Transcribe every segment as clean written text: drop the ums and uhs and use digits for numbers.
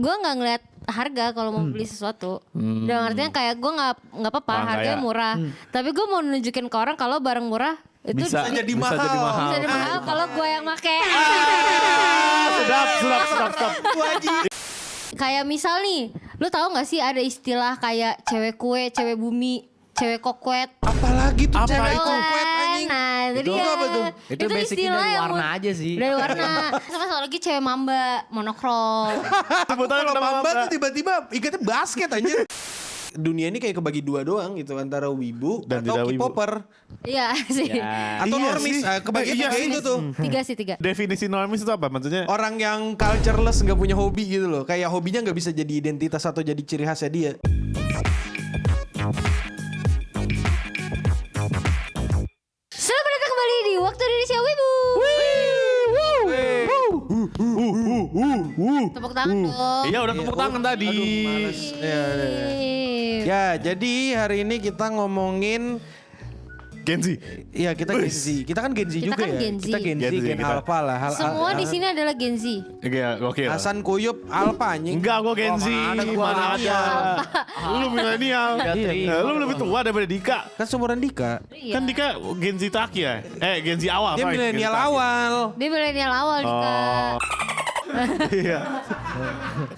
gue nggak ngeliat harga kalau mau beli sesuatu. Dan artinya kayak gue nggak apa-apa harganya murah. Tapi gue mau nunjukin ke orang kalau barang murah itu bisa jadi mahal. Bisa jadi mahal kalau gue yang make. Stop. Kayak misal nih, lu tahu nggak sih ada istilah kayak cewek kue, cewek bumi, cewek kokwet. Apalagi tuh Apa cewek itu? kokwet anjing. Nah, itu dia. apa tuh? Itu basicnya istilah dari yang warna aja sih. Dari warna. Sama satu lagi cewek mamba, monokrom. Kalau mamba tuh tiba-tiba ikatnya basket anjir. Dunia ini kayak kebagi dua doang gitu, antara wibu Dan atau tidak wibu. K-popper Iya sih. atau Iya normis. sih. Kebagian Iya kayak sih. itu tuh. Tiga. Definisi normis itu apa? Maksudnya Orang yang cultureless, nggak punya hobi gitu loh. Kayak hobinya nggak bisa jadi identitas atau jadi ciri khasnya dia. Selamat datang kembali di Waktu Indonesia Wibu. Tepuk tangan dong. iya udah tepuk tangan tadi. Males. Ya, jadi hari ini kita ngomongin Genzi. ya kita Gen Z. Kita kan Gen Z Kita juga kan ya. Gen Z. Kita Gen Z, Gen Z Gen kita. Alpha lah. Semua di sini adalah Gen Z. Iya, oke. Hasan Kuyup Alpha anjing. Enggak, gua Genzi. Mana Mana ada. Lu milenial. Lu lebih tua daripada Dika. Kan seumuran Dika. Iya. Kan Dika Genzi Taki ya? Genzi awal. Dia sorry. milenial Genzi Taki. awal. Dia milenial awal juga. Iya.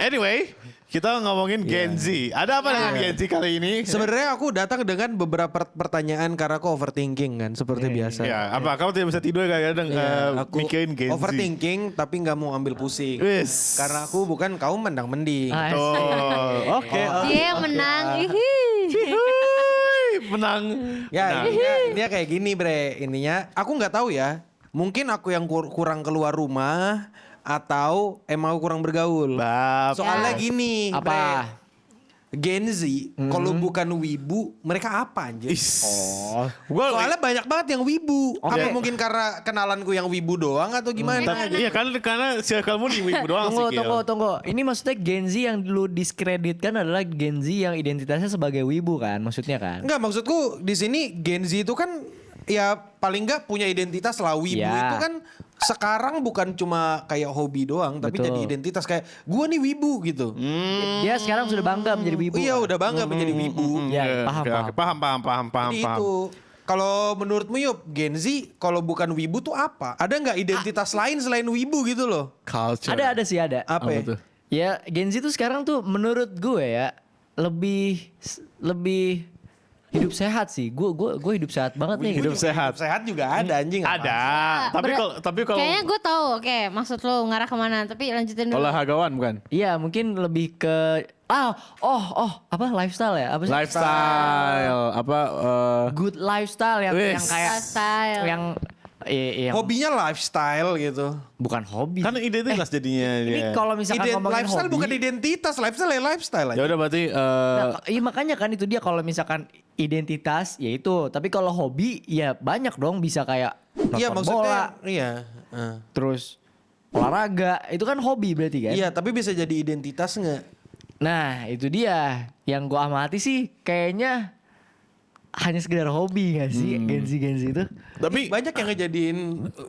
Anyway, kita ngomongin Gen Z. Ada apa dengan Gen Z kali ini? Sebenarnya aku datang dengan beberapa pertanyaan karena aku overthinking kan seperti biasa. Ya, apa kamu tidak bisa tidur kadang-kadang Aku mikirin Gen Z? overthinking tapi nggak mau ambil pusing. Wis. Karena aku bukan kaum mendang mending. Oh, oke. Dia yang menang. Menang. Ya intinya kayak gini bre. Intinya aku nggak tahu ya. Mungkin aku yang kurang keluar rumah atau emang aku kurang bergaul. Soalnya gini, Apa? bre. Gen Z kalau bukan wibu mereka apa anjir? Soalnya banyak banget yang wibu. Apa mungkin karena kenalanku yang wibu doang atau gimana? Iya karena circle-mu di wibu doang sih. Tunggu. Ini maksudnya Gen Z yang lu diskreditkan adalah Gen Z yang identitasnya sebagai wibu kan? Maksudnya kan? Enggak, maksudku di sini Gen Z itu kan ya paling enggak punya identitas lah. Wibu Ya. itu kan sekarang bukan cuma kayak hobi doang, tapi Betul. jadi identitas kayak gua nih wibu gitu. Dia sekarang sudah bangga menjadi wibu. Iya udah bangga menjadi wibu. Ya, Paham. Jadi itu. Kalau menurutmu Yup, Gen Z kalau bukan wibu tuh apa? Ada nggak identitas lain selain wibu gitu loh? Culture. Ada sih ada. Apa ya? tuh? Ya Gen Z tuh sekarang tuh menurut gue ya lebih hidup sehat sih. Gue hidup sehat banget nih. Hidup sehat. Sehat juga ada anjing. Ada. Tapi kalau Kayaknya gue tahu. Oke, maksud lo ngarah kemana? Tapi lanjutin dulu. olahragawan bukan? Iya mungkin lebih ke apa lifestyle ya? Apa sih? Lifestyle Good lifestyle yang Wis. kayak Lifestyle. yang yang Hobinya lifestyle gitu. bukan hobi. kan identitas jadinya Ini dia. kalau misalkan ngomongin Lifestyle hobi, bukan identitas, lifestyle ya lifestyle aja. Ya udah berarti iya makanya kan itu dia kalau misalkan identitas ya itu. Tapi kalau hobi ya banyak dong bisa kayak Iya nonton maksudnya bola, iya. terus olahraga itu kan hobi berarti kan? Iya, tapi bisa jadi identitas nggak? Nah itu dia yang gua amati sih kayaknya hanya sekedar hobi gak sih Gen Z itu? tapi Banyak yang ngejadiin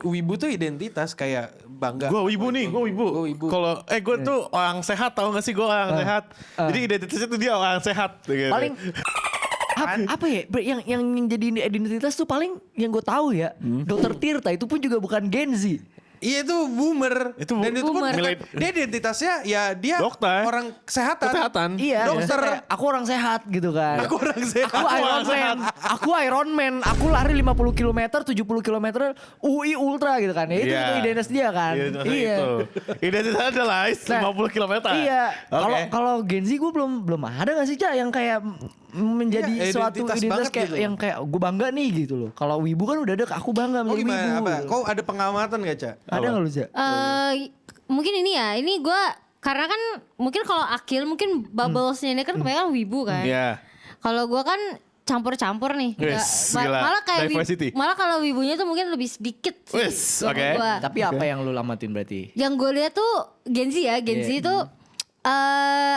wibu tuh identitas kayak bangga. gue wibu nih, gue wibu. Gua wibu. Kalau gue tuh orang sehat, tau gak sih gue orang sehat. Jadi identitasnya tuh dia orang sehat. Gitu. Paling apa ya yang jadi identitas tuh paling yang gue tahu ya Dokter Tirta itu pun juga bukan Gen Z. Iya itu boomer. Itu Dan itu pun boomer. bukan, dia identitasnya ya dia Dokter. orang kesehatan. Kesehatan. Iya, Dokter. maksudnya kayak, aku orang sehat gitu kan. Aku orang sehat. Aku Iron Man. Aku Iron Man. Aku lari 50 km, 70 km UI Ultra gitu kan. Ya, itu Iya. identitas dia kan. Iya. Itu. Identitasnya adalah 50 km. Iya. Kalau Oke. kalau Gen Z gue belum ada gak sih Cak yang kayak menjadi Iya, suatu identitas identitas banget kayak gitu. yang kayak gue bangga nih gitu loh. Kalau wibu kan udah ada aku bangga Oh menjadi gimana? wibu. Apa? Kau ada pengamatan gak, Cak? Ada gak lu Cak? Mungkin ini ya. Ini gue karena kan mungkin kalau Akil mungkin bubblesnya ini kan kebanyakan wibu kan. Iya. Kalau gue kan campur-campur nih. Wis, Nggak- gila. malah kayak Diversity. malah kalau wibunya tuh mungkin lebih sedikit sih. Wis, sama oke. gua. Tapi apa yang lu lamatin berarti? Yang gue lihat tuh Gen Z ya, Gen Z Iya. tuh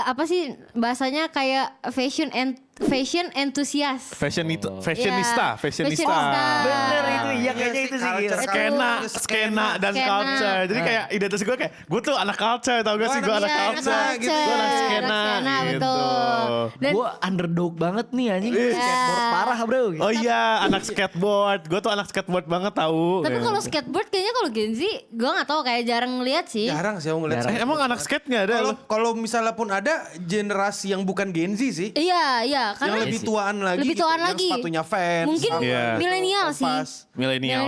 Apa sih bahasanya kayak fashion enthusiast. Fashionista. Fashionista. Bener itu, iya kayaknya itu sih. Skena dan culture. Jadi kayak identitas gue kayak gue tuh anak culture, tau gak sih gue anak culture. Gue anak skena gitu. Betul. Dan Gue underdog banget nih anjing. Skateboard parah bro. Gitu. Oh iya, anak skateboard. Gue tuh anak skateboard banget tahu. tapi kalau skateboard kayaknya kalau Gen Z gue nggak tahu, kayak jarang ngeliat sih. Jarang sih aku ngeliat. emang anak skate nggak ada? Kalau misalnya pun ada generasi yang bukan Gen Z sih. Iya, karena Yang lebih tuaan lagi. lebih tuaan gitu, lagi. Yang sepatunya Vans. Mungkin Iya. milenial sih. Kompas. Milenial.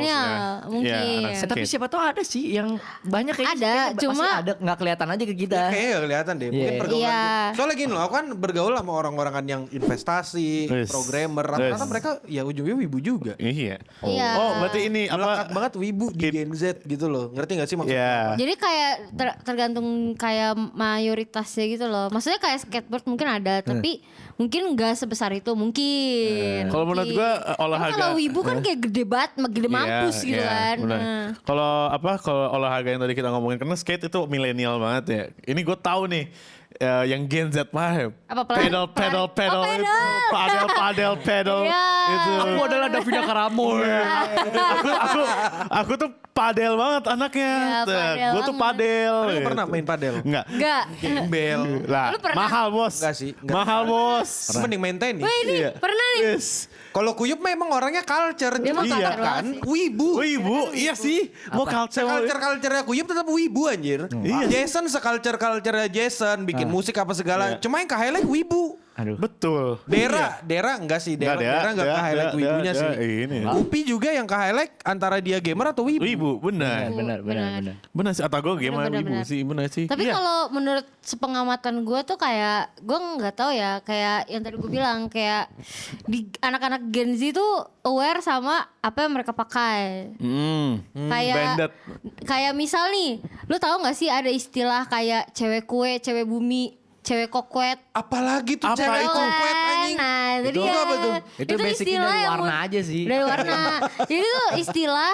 Mungkin. anak skate. Tapi siapa tahu ada sih yang banyak kayaknya. Ada, kayaknya cuma- pasti ada nggak kelihatan aja ke kita. Kayaknya gak kelihatan deh. Mungkin Iya. pergaulan. Iya. Soalnya gini loh, aku kan bergaul sama orang-orang kan yang investasi, Yes. programmer. Rata-rata Yes. mereka ya ujungnya wibu juga. Iya. Iya. Oh, berarti ini Melekat apa? banget wibu di Gen Z gitu loh. Ngerti gak sih maksudnya? Iya. Jadi kayak tergantung kayak mayoritasnya gitu loh. Maksudnya kayak skateboard mungkin ada, tapi mungkin nggak sebesar itu mungkin. Kalau menurut Mungkin. gua, Karena olahraga- kalau wibu kan kayak gede banget, gede mampus gitu kan. benar. Nah. Kalau olahraga yang tadi kita ngomongin, karena skate itu milenial banget ya. Ini gue tahu nih yang Gen Z mah Apa, pedal. Oh, pedal. Padel Iya. itu. Aku adalah Davina Karamo. Aku tuh padel banget anaknya. Ya, padel Gue tuh banget. padel. Lu gitu. pernah main padel? Enggak. Enggak. Gembel. Lah, Lu pernah? mahal bos. Enggak sih, enggak. Mahal bos. Mending main tenis. Wah ini Iya. pernah nih. Yes. Kalau Kuyup memang orangnya culture. Dia mah Cuma culture kan banget sih. wibu. Oh ibu, iya sih. Mau culture. Culture-culture Kuyup tetap wibu anjir. Iya. Jason se-culture-culture Jason. Bikin musik apa segala. Iya. Cuma yang ke-highlight wibu. Aduh. Betul. Dera enggak sih. Dera enggak ke-highlight wibunya sih. Ini. Upi juga yang ke-highlight antara dia gamer atau wibu. Wibu, benar. Benar. Benar sih, atau gue gamer Benar, wibu benar. sih, benar sih. Tapi Iya. kalau menurut sepengamatan gue tuh kayak gue nggak tahu ya, kayak yang tadi gue bilang kayak di anak-anak Gen Z tuh aware sama apa yang mereka pakai. Kayak Bandit. kayak misal nih, lu tahu nggak sih ada istilah kayak cewek kue, cewek bumi, cewek kokwet. Apalagi tuh Apa cewek itu? kokwet anjing. Nah, itu Itu dia. apa tuh? Itu basicnya istilah dari yang warna aja sih. Dari warna. Jadi tuh istilah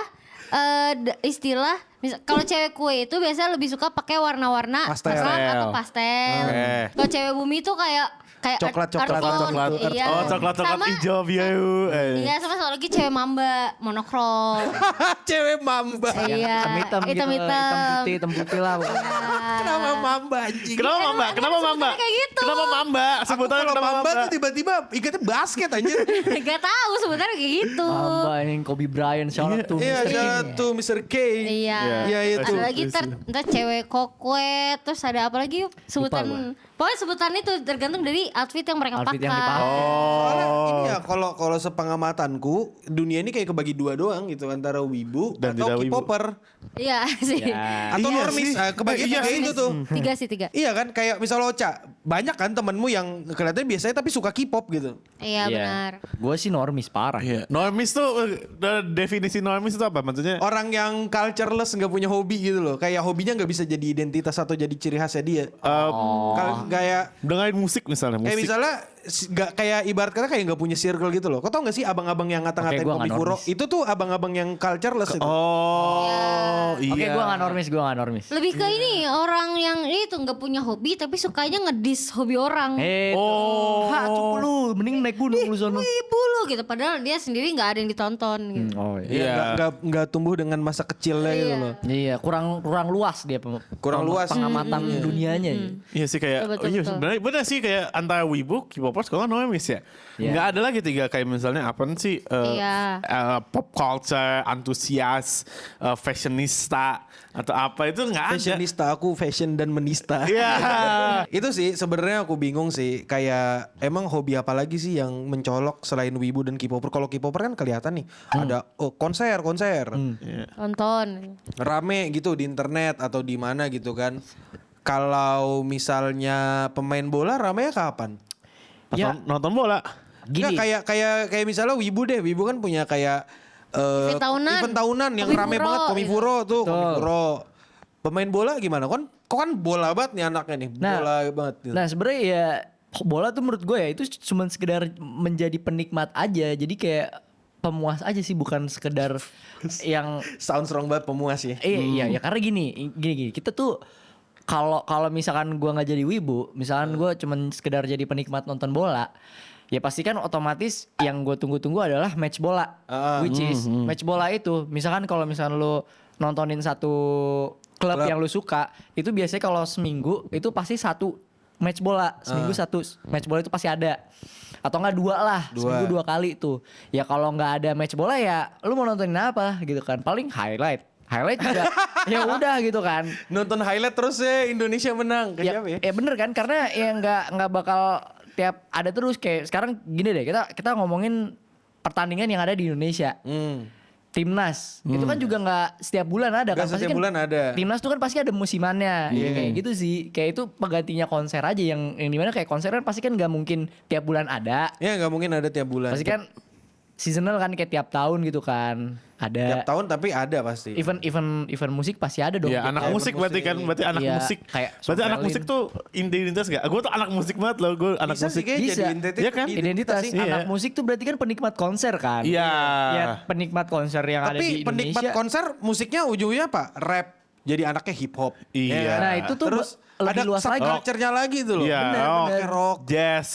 kalau cewek kue itu biasanya lebih suka pakai warna-warna Pastel. coklat atau pastel. Oke. Kalau cewek bumi tuh kayak Coklat, earth tone, iya. Oh, coklat Sama- hijau biru. Iya, sama satu lagi cewek mamba monokrom. Cewek mamba. Iya. Hitam-hitam gitu. Hitam putih lah. pokoknya. Kenapa mamba anjing? Kenapa Mamba? Kenapa Mamba? sebutannya kayak gitu. Kenapa Mamba? Aku Sebutannya kalau kenapa mamba Mamba? tuh tiba-tiba ikatnya basket anjir. Gak tahu sebenarnya kayak gitu. Mamba ini Kobe Bryant shout out to Iya, Mr. King. shout out to Mr. K. Iya. Iya, itu. Ada lagi ntar cewek kokwet, terus ada apa lagi yuk? Sebutan. Pokoknya sebutan itu tergantung dari outfit yang mereka Outfit yang pakai. dipakai. Soalnya ini ya kalau sepengamatanku dunia ini kayak kebagi dua doang gitu antara wibu Dan atau tidak wibu. K-popper Iya sih. atau Iya normis. sih. Kebagi Iya kayak sih. itu tuh. Tiga. Iya kan kayak misal Ocha banyak kan temenmu yang kelihatannya biasanya tapi suka K-pop gitu. Iya benar. Gue sih normis parah. Iya. Normis tuh definisi normis itu apa maksudnya? Orang yang cultureless nggak punya hobi gitu loh. Kayak hobinya nggak bisa jadi identitas atau jadi ciri khasnya dia. Kayak Dengerin musik misalnya, kayak musik. misalnya nggak kayak ibarat kata kayak nggak punya circle gitu loh. Kau tau nggak sih abang-abang yang ngata-ngatain Oke, gua kopi nggak furo? normis. Itu tuh abang-abang yang cultureless itu. Oh, iya. Oke, gue gak normis. Lebih ke ini orang yang itu nggak punya hobi tapi sukanya ngedis hobi orang. Oh. Ha, cukup lu, mending naik gunung lu sono. Ibu lu gitu, padahal dia sendiri nggak ada yang ditonton gitu. Oh Iya. Nggak tumbuh dengan masa kecilnya gitu loh. Iya, kurang luas dia Kurang luas. pengamatan dunianya. Iya sih kayak Betul, iya betul. sebenarnya benar sih kayak antara wibu, K-popers kalau normis ya. Iya. Nggak ada lagi tiga kayak misalnya apa sih Iya. pop culture, antusias, fashionista atau apa itu nggak ada. Fashionista, aku fashion dan menista. Iya. Itu sih sebenarnya aku bingung sih. Kayak emang hobi apa lagi sih yang mencolok selain wibu dan K-popper? Kalau K-popper kan kelihatan nih ada konser. Tonton. Rame gitu di internet atau di mana gitu kan. Kalau misalnya pemain bola ramenya kapan? Ya. Nonton bola. Gini. Nggak, kayak misalnya wibu deh. Wibu kan punya kayak Event tahunan. event tahunan yang Komifuro, rame banget Komifuro tuh, Betul. Komifuro. Pemain bola gimana? Kok kan bola banget nih anaknya nih. Nah, Bola banget. Gitu. Nah sebenarnya ya bola tuh menurut gue ya itu cuma sekedar menjadi penikmat aja. Jadi kayak pemuas aja sih, bukan sekedar yang Sound strong banget pemuas ya. iya ya karena gini kita tuh kalau misalkan gue nggak jadi wibu, misalkan gue cuman sekedar jadi penikmat nonton bola, ya pasti kan otomatis yang gue tunggu-tunggu adalah match bola, which is match bola itu, misalkan kalau misalkan lu nontonin satu klub yang lu suka, itu biasanya kalau seminggu itu pasti satu match bola, seminggu satu match bola itu pasti ada. Atau enggak 2 lah, seminggu 2 kali tuh. Ya kalau nggak ada match bola ya lu mau nontonin apa gitu kan. Paling highlight juga ya udah gitu kan. Nonton highlight terus ya Indonesia menang. Ya, Kejam ya. ya bener kan, karena ya nggak bakal tiap ada terus. Kayak sekarang gini deh, kita ngomongin pertandingan yang ada di Indonesia. Timnas itu kan juga nggak setiap bulan ada kan, Nggak pasti setiap kan bulan ada. Timnas tuh kan pasti ada musimannya, ya kayak gitu sih. Kayak itu penggantinya konser aja yang dimana kayak konser kan pasti kan nggak mungkin tiap bulan ada, Ya nggak mungkin ada tiap bulan. pasti kan seasonal kan, kayak tiap tahun gitu kan ada. Tiap tahun tapi ada pasti. Event musik pasti ada dong. Iya, anak musik berarti kan, berarti anak Iya, musik. kayak Berarti anak Berlin. musik tuh identitas gak? Gue tuh anak musik banget loh, gue anak Bisa musik. sih kayak Bisa. jadi Iya kan? Identitas sih. Iya. anak musik tuh berarti kan penikmat konser kan. Iya. Ya penikmat konser yang ada Tapi di penikmat Indonesia. konser musiknya ujungnya apa? Rap. Jadi anaknya hip hop. Iya. Nah, itu tuh Terus lebih ada luas lagi. subculture-nya lagi tuh loh. Iya, Bener, rock, bener. Rock. jazz.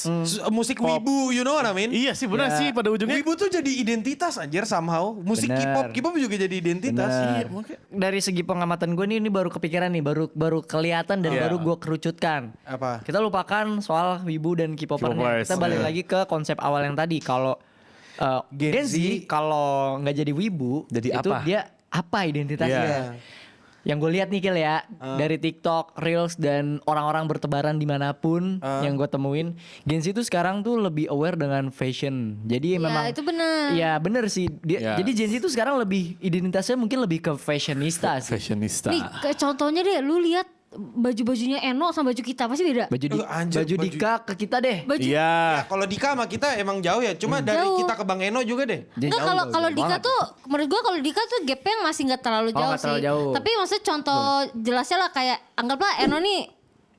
Musik wibu, you know what I mean? Iya sih benar Ya. sih pada ujungnya. Wibu tuh jadi identitas anjir somehow. Musik Bener. K-pop juga jadi identitas. Bener. Iya, makanya- Dari segi pengamatan gue ini baru kepikiran nih, baru kelihatan dan Iya. baru gue kerucutkan. Apa? Kita lupakan soal wibu dan K-popernya. K-popers, Kita balik iya. lagi ke konsep awal yang tadi. Kalau Gen Gen Z, Z kalau nggak jadi wibu, Jadi itu apa? dia apa identitasnya? Iya. Yang gue lihat nih Kil ya, dari TikTok, Reels dan orang-orang bertebaran dimanapun yang gue temuin, Gen Z itu sekarang tuh lebih aware dengan fashion. Jadi memang itu benar. Iya bener sih. Ya. Jadi Gen Z itu sekarang lebih identitasnya mungkin lebih ke fashionista sih. Fashionista. Nih contohnya deh, lu lihat baju-bajunya Eno sama baju kita pasti beda. Anjir, Baju baju- Dika ke kita deh. Baju Iya. Ya, kalau Dika sama kita emang jauh ya. Cuma dari Jauh. kita ke Bang Eno juga deh. Enggak, kalau Dika tuh menurut gua kalau Dika tuh gapnya masih nggak terlalu Oh, jauh nggak terlalu sih. jauh. Tapi maksudnya contoh jelasnya lah kayak anggaplah Eno nih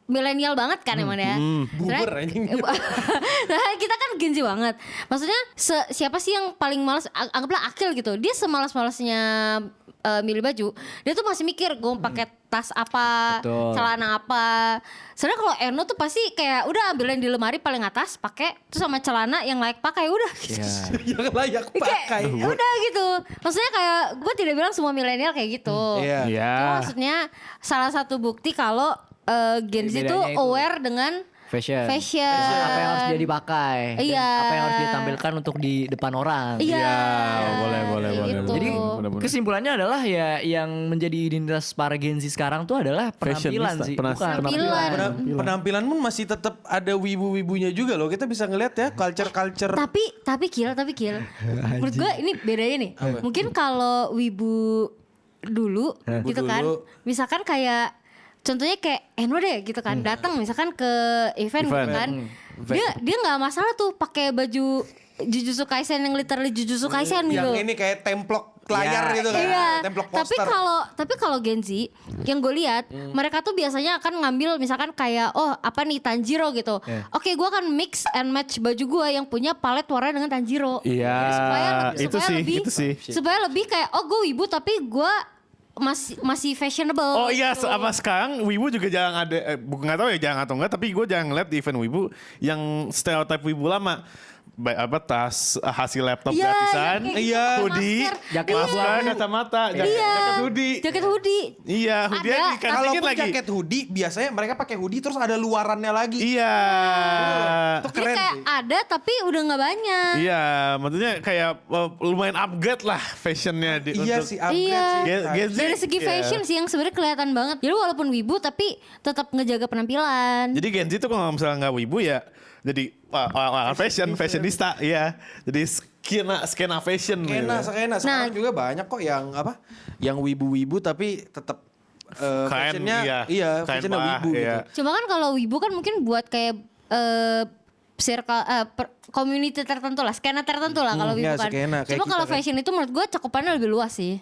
milenial banget kan emang ya. Buber anjing. Nah, kita kan Gen Z banget. Maksudnya siapa sih yang paling malas, anggaplah Akil gitu. Dia semalas-malasnya milih baju, dia tuh masih mikir gue pakai tas apa, Betul. celana apa. Sedangkan kalau Eno tuh pasti kayak udah ambil yang di lemari paling atas, pakai terus sama celana yang layak pakai udah. Yang layak Kayak pakai. ya udah gitu. Maksudnya kayak gue tidak bilang semua milenial kayak gitu. Iya. Iya. Cuma maksudnya salah satu bukti kalau Gen Z Bedanya tuh itu. aware dengan Fashion. fashion. Apa yang harus dia dipakai. dan Iya. apa yang harus ditampilkan untuk di depan orang. Iya. Iya, boleh, Gitu. Jadi Bener-bener. kesimpulannya adalah ya yang menjadi identitas para Gen Z sekarang tuh adalah penampilan Fashionista, sih. penampilan. Penampilan. Penampilan pun masih tetap ada wibu-wibunya juga loh. Kita bisa ngeliat ya culture-culture. Tapi Kil. Menurut gue ini bedanya nih. Mungkin kalau wibu dulu gitu kan. dulu. Misalkan kayak contohnya kayak Eno deh gitu kan. Datang misalkan ke event gitu kan. Dia nggak masalah tuh pakai baju Jujutsu Kaisen yang literally Jujutsu Kaisen gitu. Yang ini kayak templok layar gitu kan. Iya, Templok tapi poster. kalau Gen Z yang gue lihat mereka tuh biasanya akan ngambil misalkan kayak apa nih Tanjiro gitu. Oke, gue akan mix and match baju gue yang punya palet warna dengan Tanjiro. Iya, Jadi itu sih. supaya lebih kayak gue wibu tapi gue masih fashionable. Oh iya, gitu. apa sekarang Wibu juga jangan ada, nggak tahu ya jangan atau enggak, tapi gue jangan ngeliat di event Wibu yang stereotip Wibu lama. Tas hasil laptop Iya, gratisan, yang kayak Iya. gitu, hoodie, masker. jaket masker, kacamata, jaket hoodie. Jaket hoodie. Iya, hoodie Ada. dikasih Kalaupun lagi. jaket hoodie, biasanya mereka pakai hoodie terus ada luarannya lagi. Iya. Itu Jadi keren kayak sih. ada tapi udah nggak banyak. Iya, maksudnya kayak lumayan upgrade lah fashionnya. Iya sih, upgrade Iya. sih. Gen Z, Dari segi iya. fashion sih yang sebenarnya kelihatan banget. Jadi walaupun wibu tapi tetap ngejaga penampilan. Jadi Gen Z tuh kalau misalnya nggak wibu ya jadi fashionista, iya. Jadi skena fashion. Skena, gitu. skena. Sekarang juga banyak kok yang yang wibu-wibu tapi tetap Kain, fashionnya iya. Kain fashionnya bah, wibu iya. gitu. Cuma kan kalau wibu kan mungkin buat kayak circle community tertentu lah, skena tertentu lah kalau wibu ya, kan. skena, kayak Cuma kita kalau kan. fashion itu menurut gue cakupannya lebih luas sih.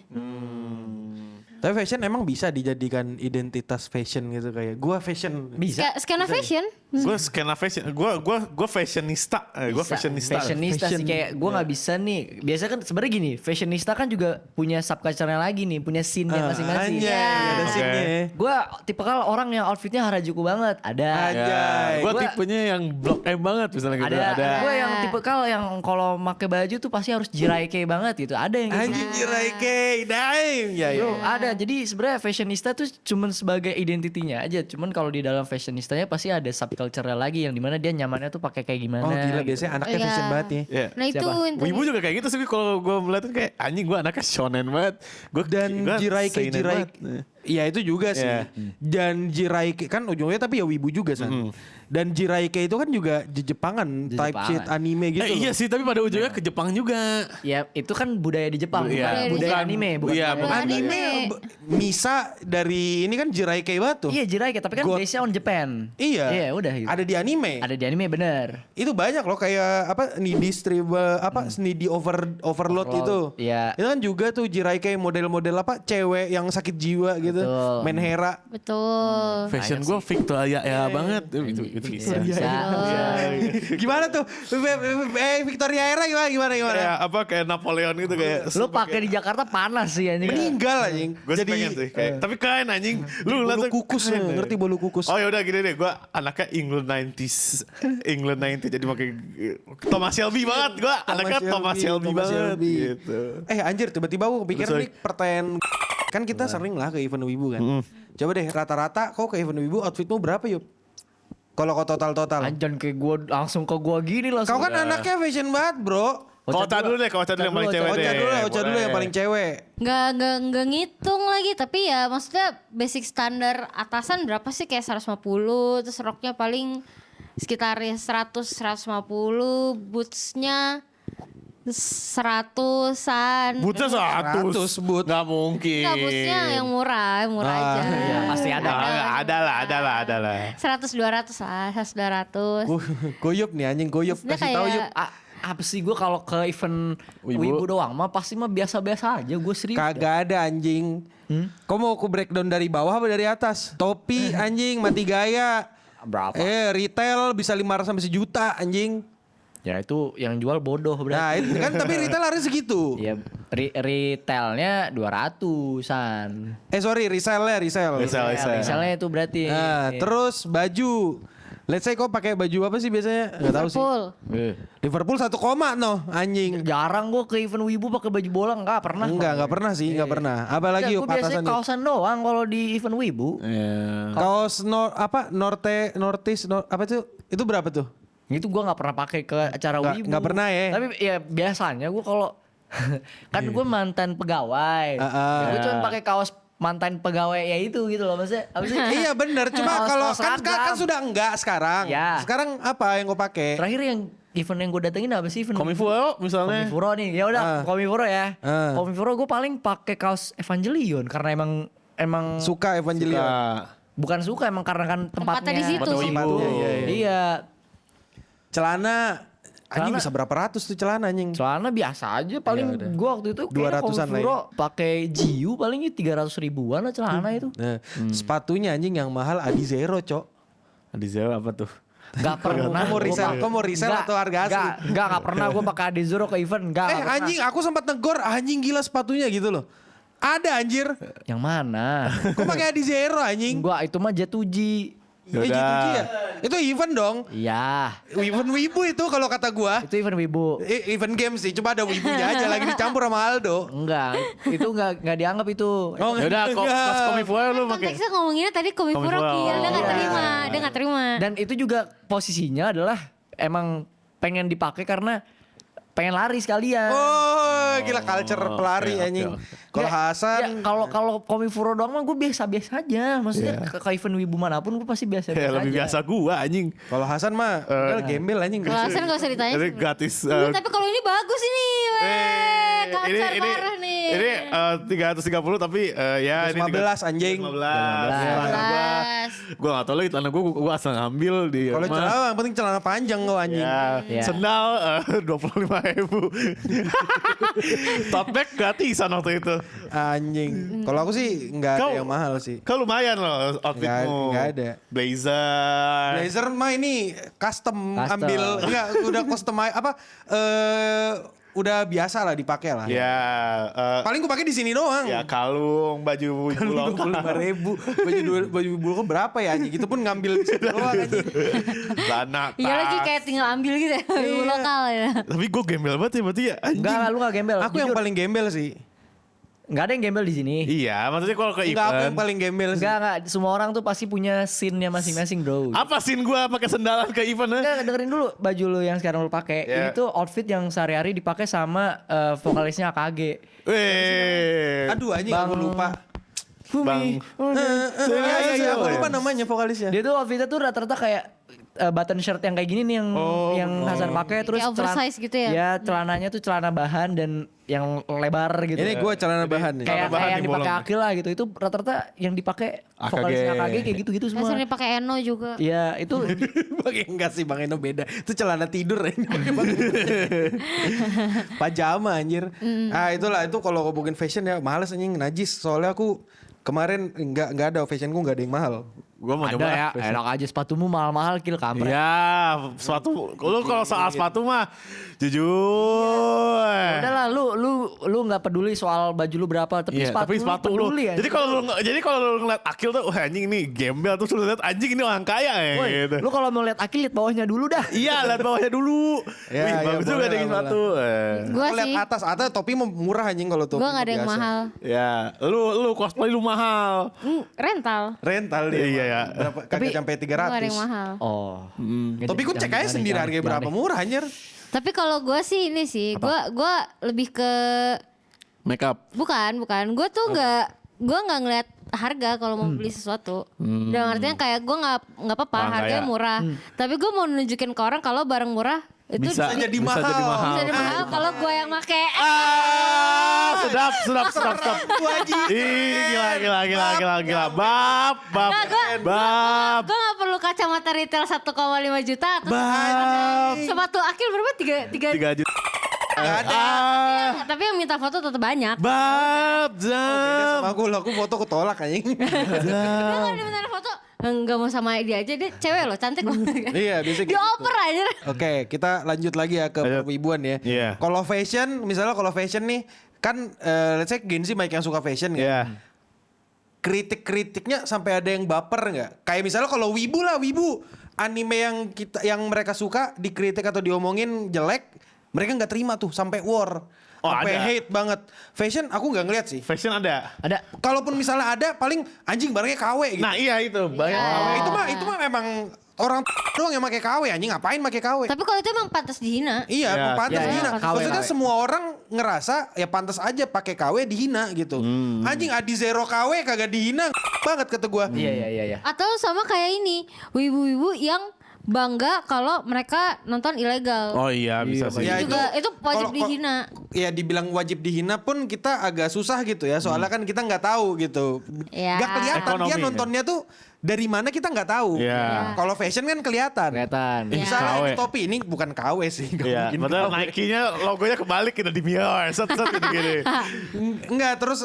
Tapi fashion emang bisa dijadikan identitas fashion gitu kayak gua fashion. Bisa. Skena fashion. Gue skena fashion, gue fashionista, gue fashionista. Fashionista sih kayak gue nggak bisa nih. Biasa kan sebenarnya gini, fashionista kan juga punya subculture-nya lagi nih, punya scene-nya masing-masing. Anjay, ada Oke. scene-nya. Gue tipikal orang yang outfitnya Harajuku banget. Ada. Anjay. Gue Gua- tipenya yang blok M banget misalnya gitu. Ada. Gue yang tipikal yang kalau pakai baju tuh pasti harus jiraike banget gitu. Ada yang kayak gitu. Anjing Jiraike, daim. Ya Bro, ya. ada. Jadi sebenarnya fashionista tuh cuman sebagai identitinya aja. Cuman kalau di dalam fashionistanya pasti ada subculture lagi yang dimana dia nyamannya tuh pakai kayak gimana. Oh gila gitu. biasanya anaknya Iya. fashion banget nih. Iya. Nah itu Siapa? intinya. Wibu juga kayak gitu sih kalau gue melihat kayak anjing gue anaknya shonen banget. Dan Jiraike. Iya itu juga sih. Iya. Dan Jiraike kan ujungnya tapi ya wibu juga San. Dan Jiraike itu kan juga Jepangan, type Jepangan. shit anime gitu. Iya loh. sih tapi pada ujungnya ke Jepang juga. Ya itu kan budaya di Jepang, Iya, bukan budaya bukan- anime, bukan iya, budaya bukan Anime Misa dari ini kan Jiraike banget tuh. Iya Jiraike, tapi kan God. based on Japan. Iya. Iya udah gitu. Ada di anime. Ada di anime bener. Itu banyak loh kayak apa Needy Stribble apa Needy Overload itu. Iya. Itu kan juga tuh Jiraike model-model apa cewek yang sakit jiwa gitu. Betul. Menhera. Betul. Fashion gue Victoria ya banget. Itu Bisa. Gimana tuh? Victoria Era gimana? Kayak apa kayak Napoleon gitu kayak. Lu pakai di Jakarta panas sih anjing. Meninggal anjing. Gue pengen sih kayak. Tapi keren anjing. Lu Bolu ngeliat tuh kukus keren lu, deh. ngerti bolu kukus. Oh ya udah gini deh, gue anaknya England 90s jadi pakai Thomas Shelby banget, gue anaknya Thomas Shelby banget. Gitu. Anjir tiba-tiba aku kepikiran Terus, nih pertanyaan kan kita sering lah ke event wibu kan. Coba deh rata-rata kau ke event wibu outfitmu berapa yuk? Kalau kau total. Anjan kayak gua langsung ke gua gini langsung. Kau kan anaknya fashion banget bro. Kota dulu deh yang paling cewek deh. Ocha dulu yang paling cewek. Nggak ngitung lagi, tapi ya maksudnya basic standar atasan berapa sih, kayak 150, terus roknya paling sekitar ya 100-150, bootsnya 100-an. Bootnya 100 boot. Gak mungkin. Enggak, bootsnya yang murah aja. iya, pasti ada. Ada lah. 100-200 lah, 100-200. Goyup nih anjing goyup. Maksudnya Kasih tahu kayak- yuk. Apa sih gue kalau ke event Wibu doang mah pasti mah biasa-biasa aja gue serius. Kagak ada anjing. Kau mau aku breakdown dari bawah apa dari atas? Topi anjing mati gaya. Berapa? Retail bisa 500 sampai sejuta anjing. Ya itu yang jual bodoh Nah berarti. itu kan tapi retail harus segitu. Ya retailnya 200-an. Sorry resell. Resellnya itu berarti. Nah, terus baju. Let's say kau pakai baju apa sih biasanya? Enggak tahu sih. Liverpool 1 koma no anjing. Jarang gue ke event Wibu pakai baju bola nggak pernah. Enggak pernah sih, enggak pernah. Apalagi yuk Gue biasanya patasan yuk. kaosan doang kalau di event Wibu. Kaos Nortis apa tuh? Itu berapa tuh? Itu gue nggak pernah pakai ke acara Wibu. Nggak pernah ya? Tapi ya biasanya gue kalau kan gue mantan pegawai. Gue cuma pakai kaos mantan pegawai ya itu gitu loh maksudnya. Apa sih? Iya benar, cuma Kaos- kalau kaos kan seragam. sudah enggak sekarang. Ya. Sekarang apa yang kau pakai? Terakhir yang event yang gue datengin apa sih event? Komifuro misalnya. Komifuro nih. Ya udah Komifuro ya. Komifuro gue paling pakai kaos Evangelion karena emang Suka Evangelion. bukan suka emang karena kan tempatnya. Tempatnya di situ. Tempatnya, iya. Iya. Celana anjing Celana- bisa berapa ratus tuh celana anjing. Celana biasa aja paling udah. gue waktu itu 200-an lah ya. Komifuro pakai Jiu paling 300 ribuan lah celana itu. Nah, sepatunya anjing yang mahal Adizero, Cok. Adizero apa tuh? Gak pernah. Kau mau resell atau harga asli? Gak pernah gue pakai Adizero ke event. Gak pernah. Anjing aku sempat negor anjing gila sepatunya gitu loh. Ada anjir. Yang mana? Kau pakai Adizero anjing. Gua itu mah Jetuji. Gitu ya. Itu event dong. Iya. Event wibu itu kalau kata gua. Itu event Wibu. Event game sih, cuma ada wibunya aja lagi dicampur sama Aldo. Enggak, itu enggak dianggap itu. Oh, Ya udah pas Komifuro lu pakai. Konteksnya ngomonginnya tadi Komifuro Komifuro. kill, dia nggak Iya. terima, dia nggak terima. Dan itu juga posisinya adalah emang pengen dipakai karena pengen lari sekalian. Oh, gila culture pelari oke, anjing. oke. Kalau Ya, Hasan kalau Komifuro doang mah gue biasa-biasa aja. Maksudnya ke event Wibu manapun gue pasti biasa-biasa Ya lebih aja. biasa gua anjing. kalau Hasan mah udah gembel anjing. Kalau Hasan nggak usah ditanya. Ini sih. gratis. Tapi kalau ini bagus ini, weh, kacar parah nih. Ini 330 tapi ya ini 15 anjing. 15. Gue gak tau lagi celana gue asal ngambil di Kalau rumah. celana yang penting celana panjang kau anjing. Ya, Ya. sendal 25.000. Tote bag gratisan waktu itu. Anjing. Kalau aku sih nggak ada Kau- yang mahal sih. Kau lumayan loh outfitmu. Nggak ada. Blazer. Blazer mah ini custom. Ambil enggak udah custom udah biasa lah dipakai lah. Ya, Paling gue pakai di sini doang. ya kalung, baju bulog. 25.000 baju bulog berapa ya anjing? Itu pun ngambil di situ doang anjing. Celana, Iya lagi tas. kayak tinggal ambil gitu ya. Lokal ya. Tapi gue gembel banget ya berarti ya. Anjing. Enggak lah, lu gak gembel. Aku yang Jujur. paling gembel sih. Nggak ada yang gembel di sini. Iya, maksudnya kalau ke Enggak, aku yang event. paling gembel sih. Enggak. Semua orang tuh pasti punya scene-nya masing-masing, bro. Apa scene gue pakai sandalan ke event? Enggak, dengerin dulu baju lu yang sekarang lu pakai. Ya. Ini tuh outfit yang sehari-hari dipakai sama vokalisnya AKG. Weh. Aduh anjing Bang. aku lupa. Fumi. Aku lupa namanya vokalisnya. Dia tuh outfitnya tuh rata-rata kayak button shirt yang kayak gini nih yang Hasan pakai terus Kayak oversize gitu ya? Ya, celananya tuh celana bahan dan yang lebar gitu. Ini gue celana bahan nih. kayak bahan kayak yang dipakai dibolong. Akil lah gitu. Itu rata-rata yang dipakai vokalisnya AKG kayak gitu-gitu Saya semua. sering pakai Eno juga. Iya, itu Pakai enggak sih Bang Eno beda. Itu celana tidur ini pakai banget. Pajama anjir. Ah itulah itu kalau ngomongin fashion ya males anjing najis. Soalnya aku kemarin enggak ada fashionku enggak ada yang mahal. Gue mau ada coba. ya. Enak aja sepatumu mahal-mahal Kil kampret. Ya, sepatu. Lu kalau soal sepatu mah jujur. Udah lah, lu nggak peduli soal baju lu berapa, tapi Iya, sepatu, tapi sepatu lu. peduli ya. Jadi kalau lu ngeliat Akil tuh, wah anjing ini gembel terus lu lihat anjing ini orang kaya ya Woi, gitu. lu kalau mau lihat Akil lihat bawahnya dulu dah. Iya, lihat bawahnya dulu. Ya, Wih, ya, bagus juga boleh ada lah, sepatu. Gue Aku lihat sih. atas topi mah murah anjing kalau topi. Gue gak ada yang biasa. mahal. Ya, lu cosplay lu mahal. Rental. Rental dia. Iya, ya. Berapa kagak sampai Gue gak ada yang 300. mahal. Oh. Topi ku cek aja sendiri harganya berapa murah anjir. Tapi kalau gue sih ini sih, gue lebih ke Make up. bukan. Gue tuh nggak ngeliat harga kalau mau beli sesuatu. Dalam artinya kayak gue nggak apa-apa Orang harganya kaya. murah. Tapi gue mau nunjukin ke orang kalau barang murah itu Bisa jadi mahal. bisa jadi mahal kalau gue yang make. Sedap. Ih, gila. Bab. Gue gak perlu kacamata retail 1,5 juta. Terus sepatu Akil berapa? 3 juta. Enggak ada. Tapi yang minta foto tetap banyak. Bab. Beda sama aku foto aku tolak anjing. Dia gak ada minta foto. Enggak mau sama dia aja. Dia cewek loh, cantik loh. Iya, biasa gitu. Dioper aja. Oke, kita lanjut lagi ya ke perwibuan ya. Iya. Kalau fashion, misalnya kalau fashion nih kan let's say Gen Z banyak yang suka fashion kan. Iya. Kritik-kritiknya sampai ada yang baper nggak? Kayak misalnya kalau wibu anime yang mereka suka dikritik atau diomongin jelek, mereka nggak terima tuh sampai war. Oh, sampai ada. hate banget. Fashion aku nggak ngeliat sih. Fashion ada. Ada. Kalaupun misalnya ada paling anjing barangnya KW gitu. Nah, iya itu. Banyak. Itu mah memang orang doang yang pakai KW anjing ngapain pakai KW? Tapi kalau itu emang pantas dihina. Iya, Ya, pantas ya, dihina. KW. Maksudnya semua orang ngerasa ya pantas aja pakai KW dihina gitu. Anjing Adi Zero KW kagak dihina banget kata gua. Iya. Atau sama kayak ini, wibu-wibu yang bangga kalau mereka nonton ilegal. Oh iya, bisa sih. Ya, itu juga itu wajib kalau- dihina. Ya dibilang wajib dihina pun kita agak susah gitu ya. Soalnya kan kita nggak tahu gitu. Ya. Gak kelihatan Ekonomi, dia kan? nontonnya tuh dari mana kita nggak tahu. Iya. Kalau fashion kan kelihatan. Kelihatan. Iya. Misalnya KW. ini topi ini bukan KW sih. nggak Iya, mungkin padahal KW. Nike-nya logonya kebalik kita di mirror. Set gini. Enggak terus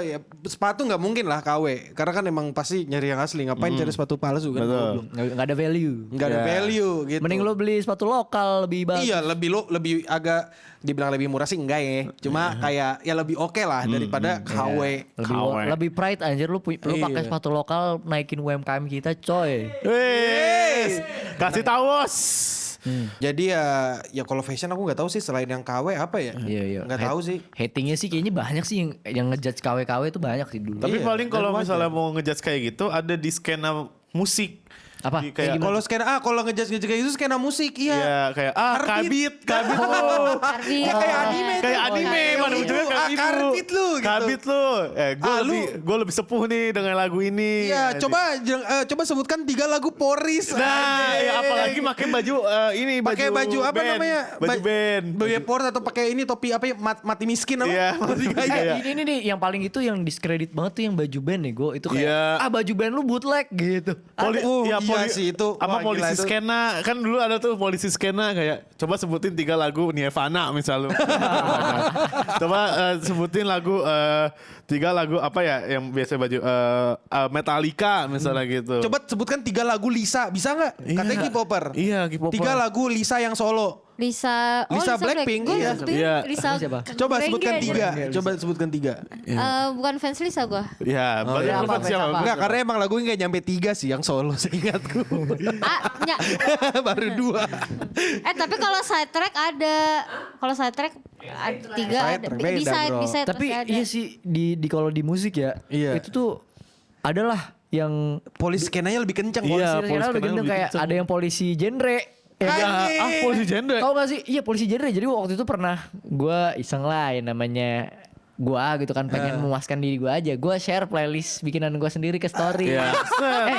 ya, sepatu nggak mungkin lah KW karena kan emang pasti nyari yang asli ngapain cari sepatu palsu kan. Betul. Nggak ada value. Nggak ada Ya. value gitu. Mending lo beli sepatu lokal lebih bagus. Iya lebih agak dibilang lebih murah sih enggak ya. Cuma kayak ya lebih oke lah daripada KW. Lebih pride anjir lu lu pakai Iya. sepatu lokal naikin UMKM kita coy. Wes, kasih tahu bos. Jadi ya kalau fashion aku nggak tahu sih selain yang KW apa ya. Iya. Nggak tahu sih. Hatingnya sih kayaknya banyak sih yang ngejudge KW-KW itu banyak sih dulu. Tapi Iya, paling dan kalau wajar. misalnya mau ngejudge kayak gitu ada di skena musik. Apa? Kayak Kalau skena kalau ngejudge kayak itu skena musik, iya. Iya, kayak kabit lu. Karbit. Kayak anime. Kayak anime, pada ujungnya kayak gitu. Karbit lu gitu. Kabit lu. Gue lebih sepuh nih dengan lagu ini. Iya, coba sebutkan 3 lagu Poris. Nah, ya, apalagi pakai baju ini Pakai baju apa band. namanya? Baju band. Baju Poris atau pakai ini topi apa ya? Mati miskin apa? Iya. Iya. Ini nih yang paling itu yang diskredit banget tuh yang baju band nih gue itu kayak Iya. baju band lu bootleg gitu. Iya sih itu. Apa Wah, gila polisi itu. skena kan dulu ada tuh polisi skena kayak coba sebutin 3 lagu Nirvana misal lu. Coba sebutin lagu 3 lagu apa ya yang biasa baju Metallica misalnya gitu. Coba sebutkan 3 lagu Lisa, bisa nggak? Katanya K-popper. Iya, K-popper. 3 lagu Lisa yang solo. Lisa Blackpink, Gue iya. sebutin Iya. Lisa Siapa? Coba sebutkan Blackpink. 3. Coba sebutkan 3. Bukan fans Lisa gue. Iya, berarti iya. lu fans siapa? Enggak, karena emang lagunya nggak nyampe 3 sih yang solo seingatku. Baru 2. Tapi kalau side track ada. Kalau side track ada 3 Side ada. track beda, bro. B-side Tapi pasti ada. iya sih di kalau di musik ya, Iya. itu tuh adalah yang Polisi skenanya lebih kencang. Iya. polisi polisi regional lebih kadang gendeng lebih kayak kenceng. ada yang polisi genre. Ya, Anjing. Polisi genre. Tahu gak sih? Iya polisi genre. Jadi waktu itu pernah gue iseng lah yang namanya gue gitu kan pengen memuaskan diri gue aja. Gue share playlist bikinan gue sendiri ke story. Iya.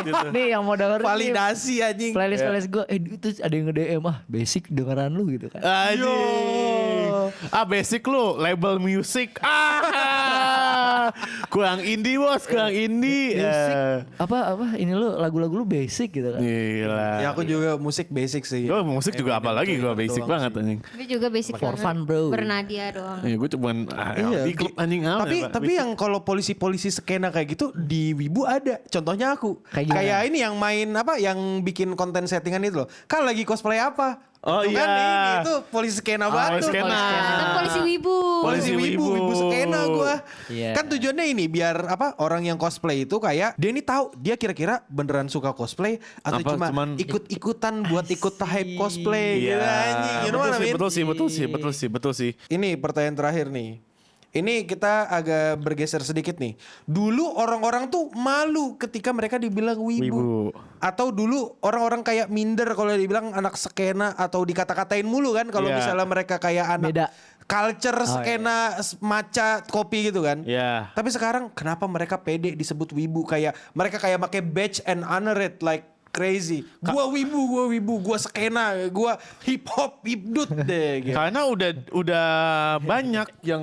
Gitu. Nih yang mau dengerin nih, Validasi anjing. playlist gue. Itu ada yang nge-DM basic dengeran lu gitu kan. Anjing. Basic lu label music. Kurang indie bos, kurang indie. Basic apa ini lu lagu-lagu lu basic gitu kan. Gila. Ya aku juga musik basic sih. Gue musik juga apalagi gue basic doang banget anjing. Gue juga basic For banget. fun, bro. Bernadia doang. Ya gue cuman di klub anjing apa. Tapi yang kalau polisi-polisi skena kayak gitu di Wibu ada. Contohnya aku. Kayak gimana? Kayak ini yang main apa yang bikin konten settingan itu loh. Kan lagi cosplay apa? Oh Itu kan iya. ini itu polisi skena banget. polisi skena. Atau polisi wibu. Polisi Wibu. wibu skena gua. Iya. Kan tujuannya ini biar apa orang yang cosplay itu kayak dia ini tahu dia kira-kira beneran suka cosplay atau Apa, cuma cuman- ikut-ikutan buat ikut hype cosplay gitu anjing. You know what I mean? Betul sih. Ini pertanyaan terakhir nih. Ini kita agak bergeser sedikit nih. Dulu orang-orang tuh malu ketika mereka dibilang wibu. Atau dulu orang-orang kayak minder kalau dibilang anak skena atau dikata-katain mulu kan kalau Iya. misalnya mereka kayak anak Beda. culture skena maca kopi gitu kan. Iya. Tapi sekarang kenapa mereka pede disebut wibu kayak mereka kayak pakai badge and honor it like crazy. Gua wibu, gua skena, gua hip hop, hipdut deh gitu. Karena udah banyak yang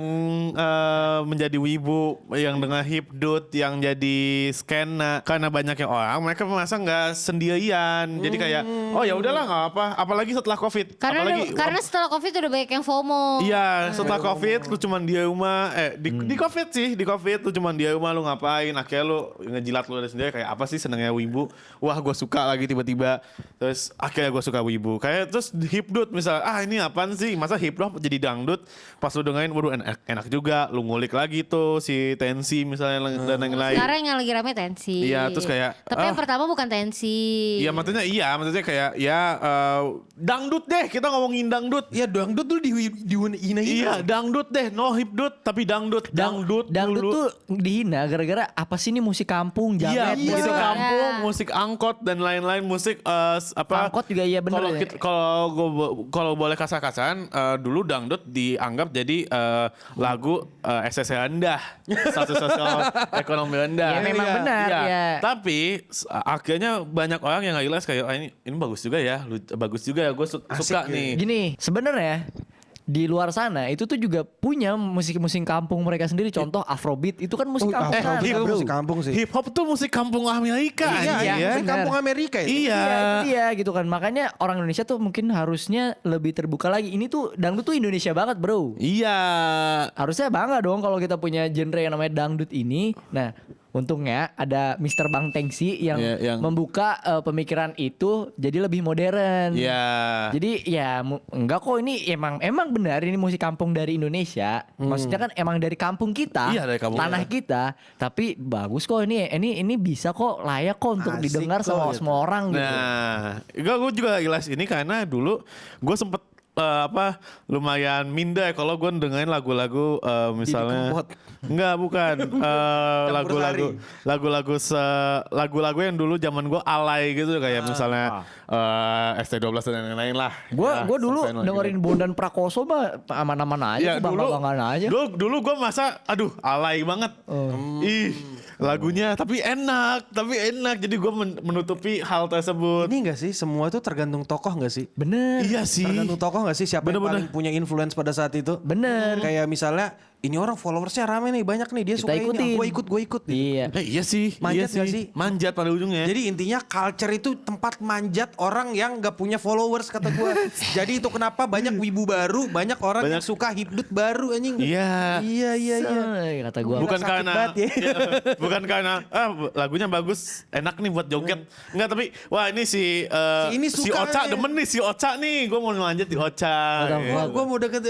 menjadi wibu, yang dengan hipdut, yang jadi skena. Karena banyak yang orang, mereka merasa nggak sendirian. Jadi kayak, oh ya udahlah nggak apa. Apalagi setelah COVID. Karena setelah COVID udah banyak yang FOMO. Iya, setelah COVID lu cuman di rumah, di COVID sih, di COVID lu cuman di rumah lu ngapain? Akhirnya lu ngejilat lu sendiri kayak apa sih senengnya wibu? Wah, gue suka lagi tiba-tiba. Terus akhirnya gue suka wibu. Kayak terus hipdut misalnya, ini apaan sih? Masa hipdut jadi dangdut? Pas lu dengerin, waduh enak juga. Lu ngulik lagi tuh si Tensi misalnya dan yang lain. Sekarang yang lagi rame tensi. Iya, terus kayak, Tapi yang pertama bukan tensi. Iya maksudnya kayak dangdut deh, kita ngomongin dangdut. Ya dangdut dulu dihina-hina. Iya, dangdut deh, no hipdut tapi dangdut. Dangdut Dangdut dulu. tuh dihina gara-gara apa sih ini musik kampung Iya, jamet musik gitu. kampung, musik angkot dan lain-lain, musik Angkot juga iya bener ya. Kalau boleh kasar-kasaran, dulu dangdut dianggap jadi lagu SSC rendah, status sosial ekonomi rendah. Ya, memang benar, Iya. ya. Tapi akhirnya banyak orang yang nggak jelas kayak ini bagus juga ya, bagus juga ya, gue suka ya. nih. Gini, sebenarnya di luar sana itu tuh juga punya musik-musik kampung mereka sendiri. Contoh Afrobeat itu kan musik kampung. kan, Afrobeat bro. musik kampung sih. Hip hop tuh musik kampung Amerika. Iya, anjing, ya. musik kampung Amerika ya. Iya. Iya, itu dia gitu kan. Makanya orang Indonesia tuh mungkin harusnya lebih terbuka lagi. Ini tuh dangdut tuh Indonesia banget, bro. Iya. Harusnya bangga dong kalau kita punya genre yang namanya dangdut ini. Nah, untungnya ada Mr. Bang Tengsi yang, Iya, yang- membuka pemikiran itu jadi lebih modern. Iya. Jadi ya enggak kok ini emang benar ini musik kampung dari Indonesia. Maksudnya kan emang dari kampung kita, Iya, dari kampung tanah kita. Tapi bagus kok ini bisa kok layak kok untuk Asik didengar kok, sama gitu. semua orang gitu. Nah, gue juga jelas ini karena dulu gue sempet lumayan minder kalau gue dengerin lagu-lagu misalnya Kempot. enggak bukan lagu-lagu sari. lagu-lagu yang dulu zaman gue alay gitu kayak misalnya ST12 dan lain-lain lah. Gue dulu sampein lah dengerin gitu. Bondan Prakoso mah aman-aman aja, bangga-banggaan aja. Dulu gue masa aduh alay banget. Ih, lagunya tapi enak. Jadi gue menutupi hal tersebut. Ini enggak sih semua tuh tergantung tokoh enggak sih? Bener. Iya sih. Tergantung tokoh gak sih siapa yang Bener-bener. paling punya influence pada saat itu? Bener. Kayak misalnya ini orang followersnya rame nih banyak nih dia Kita suka ikutin. ini, gue ikut. Gitu. Iya. Iya sih. Manjat iya gak sih? Manjat pada ujungnya. Jadi intinya culture itu tempat manjat orang yang gak punya followers kata gue. Jadi itu kenapa banyak wibu baru, banyak orang yang suka hipdut baru anjing. Iya. Iya. Kata gue. Bukan Sakit karena banget ya. bukan karena lagunya bagus, enak nih buat joget. Enggak, tapi wah ini si ini si suka Ocha nih. demen nih si Ocha nih. Gue mau lanjut di Ocha. Gue mau deket.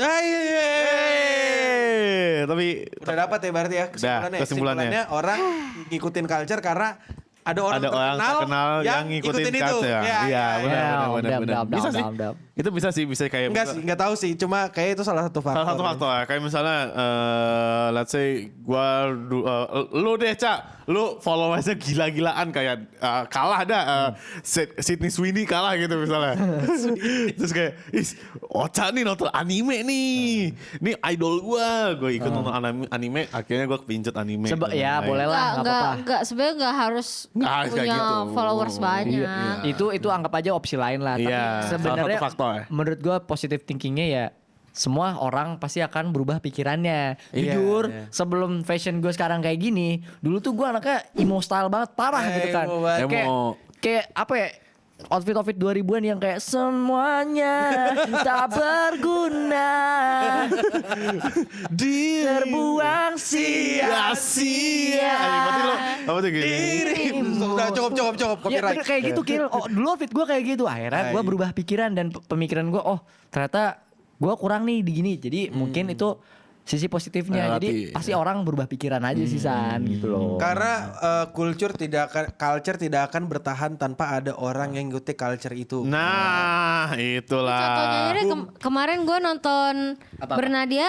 Tapi Udah dapat ya berarti ya kesimpulannya. kesimpulannya. Orang ngikutin culture karena ada orang terkenal yang ngikutin itu. culture. Ya, Iya, benar. Bisa sih. Dap. Itu bisa kayak Enggak tahu sih, cuma kayak itu salah satu faktor. salah satu faktor ya. Kayak misalnya let's say lu deh Cak, lu followersnya gila-gilaan kayak kalah dah Sydney Sweeney kalah gitu misalnya. Terus kayak Ocha nih nonton anime nih. Nih idol gue ikut nonton anime, akhirnya gue kepincut anime. Ya boleh lah, nggak apa-apa. Enggak, sebenarnya enggak harus Nggak harus kayak punya gitu. followers banyak. Itu anggap aja opsi lain lah. Tapi Iya, sebenarnya salah satu faktor. menurut gue positive thinkingnya ya semua orang pasti akan berubah pikirannya. Iya, Jujur, iya. sebelum fashion gue sekarang kayak gini, dulu tuh gue anaknya emo style banget, parah gitu kan. Emo banget. Kayak apa ya? Outfit 2000-an yang kayak semuanya tak berguna, terbuang sia-sia. Berarti lo apa tuh gini? Udah cukup Ya copyright. bener kayak gitu Kil. Oh, dulu outfit gue kayak gitu. Akhirnya gue berubah pikiran dan pemikiran gue. Oh ternyata gue kurang nih di gini. Jadi mungkin itu sisi positifnya. Jadi pasti orang berubah pikiran aja sih San gitu loh. Karena culture tidak akan bertahan tanpa ada orang yang ngikuti culture itu. Nah, itulah. Contohnya aja deh, kemarin gue nonton Bernadia,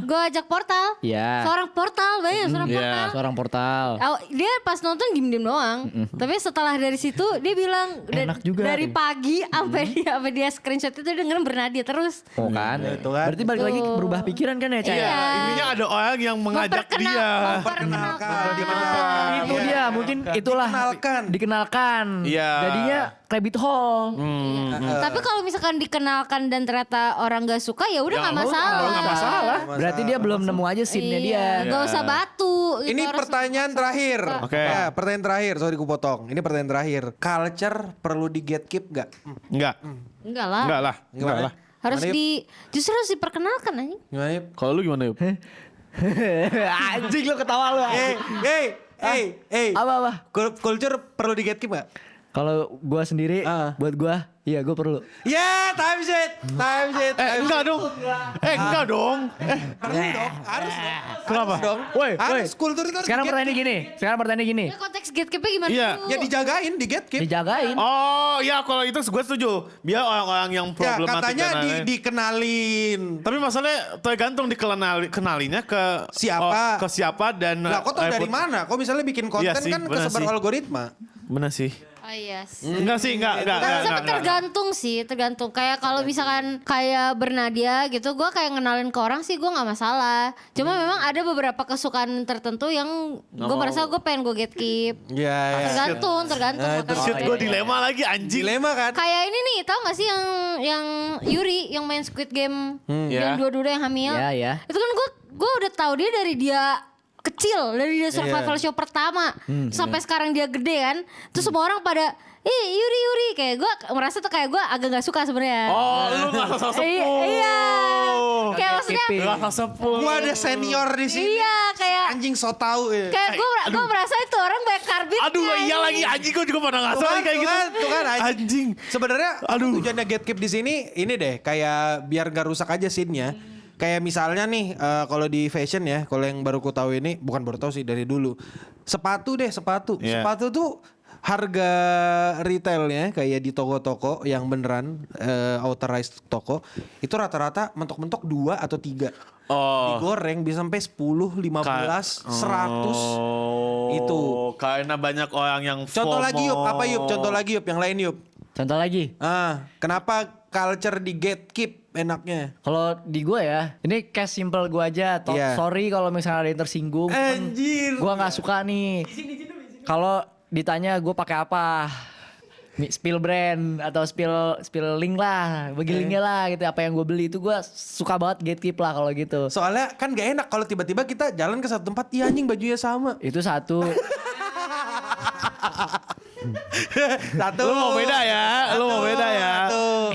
gue ajak Portal. Iya. Seorang Portal, banyak seorang Iya. Portal. Seorang portal. Dia pas nonton diem-diem doang. Tapi setelah dari situ dia bilang Enak juga dari nih. pagi sampai dia screenshot itu dengerin Bernadia terus. Oh kan. Itu kan. Berarti balik lagi berubah pikiran kan ya Cah? Iya. Intinya ada orang yang mengajak dia. Itu dia mungkin itulah dikenalkan. Iya. Jadinya rabbit hole. Tapi kalau misalkan dikenalkan dan ternyata orang gak suka ya udah nggak masalah. nggak masalah. Berarti dia belum nemu aja scene-nya dia. Gak usah batu. gitu, Ini harus- pertanyaan terakhir. Oke. Ya, pertanyaan terakhir. Sorry ku potong. Ini pertanyaan terakhir. Culture perlu di gatekeep gak? Enggak. Enggak lah. Enggak lah. Gimana? Enggak lah. Harus justru harus diperkenalkan aja. Gimana Yip? Kalau lu gimana, Yup? Anjing lu ketawa lu. Apa? Culture perlu di gatekeep gak? Kalau gua sendiri, buat gua, iya gua perlu. Ya, time shit. Enggak dong. Enggak dong. Harus dong. Kenapa? Harus dong. Woi, Harus culture itu harus Sekarang di pertanyaan gini. Ya, konteks gatekeep-nya gimana Iya. dulu? Ya dijagain di gatekeep. Dijagain. Oh, ya kalau itu gue setuju. Biar orang-orang yang Ya problematik katanya dan lain-lain. dikenalin. Tapi masalahnya tergantung kenalinya ke Siapa? ke siapa dan Lah kok tau dari mana? Kok misalnya bikin konten Iya sih, kan benar kesebar sih. algoritma. Benar sih. Oh iya sih. Enggak sih, enggak. Tapi tergantung sih, tergantung. Kayak kalau misalkan kayak Bernadia gitu, gue kayak ngenalin ke orang sih gue nggak masalah. Cuma memang ada beberapa kesukaan tertentu yang gue merasa gue pengen gue gatekeep. Iya, iya. Tergantung. Nah, itu makanya. Shit, gue dilema lagi anjing. Dilema kan? Kayak ini nih, tau gak sih yang Yuri yang main Squid Game, Ya. yang dua-dua yang hamil. Iya, iya. Itu kan gue udah tahu dia dari dia kecil, dari dia survival show pertama sampai sekarang dia gede kan. Terus semua orang pada Yuri kayak gue merasa tuh kayak gue agak gak suka sebenarnya. Oh, lu nggak sosok sepuh. Iya. Kayak maksudnya Nggak sosok sepuh. Gua ada senior di sini. iya kayak Anjing so tau ya. kayak gue merasa itu orang banyak karbitnya. Aduh, iya lagi anjing gue juga pada ngasal kayak gitu. Tuh kan Anjing. Sebenarnya Aduh. tujuannya gatekeep di sini ini deh kayak biar gak rusak aja scene-nya. Kayak misalnya nih kalau di fashion ya, kalau yang baru ku tahu ini bukan baru tahu sih dari dulu. Sepatu deh, sepatu. Iya. Sepatu tuh harga retailnya kayak di toko-toko yang beneran authorized toko itu rata-rata mentok-mentok 2 atau 3. Digoreng bisa sampai 10, 15, 100 itu. Karena banyak orang yang Contoh FOMO. lagi Yup, apa Yup? Contoh lagi Yup, yang lain Yup. Contoh lagi. Kenapa culture di gatekeep enaknya? Kalau di gue ya, ini case simple gue aja. Iya. Sorry kalau misalnya ada yang tersinggung. Anjir. Gue nggak suka nih. Kalau ditanya gue pakai apa, spill brand atau spill link lah, bagi linknya lah gitu. Apa yang gue beli itu gue suka banget gatekeep lah kalau gitu. Soalnya kan gak enak kalau tiba-tiba kita jalan ke satu tempat, iya anjing bajunya sama. Itu satu. Satu. Lu mau beda ya?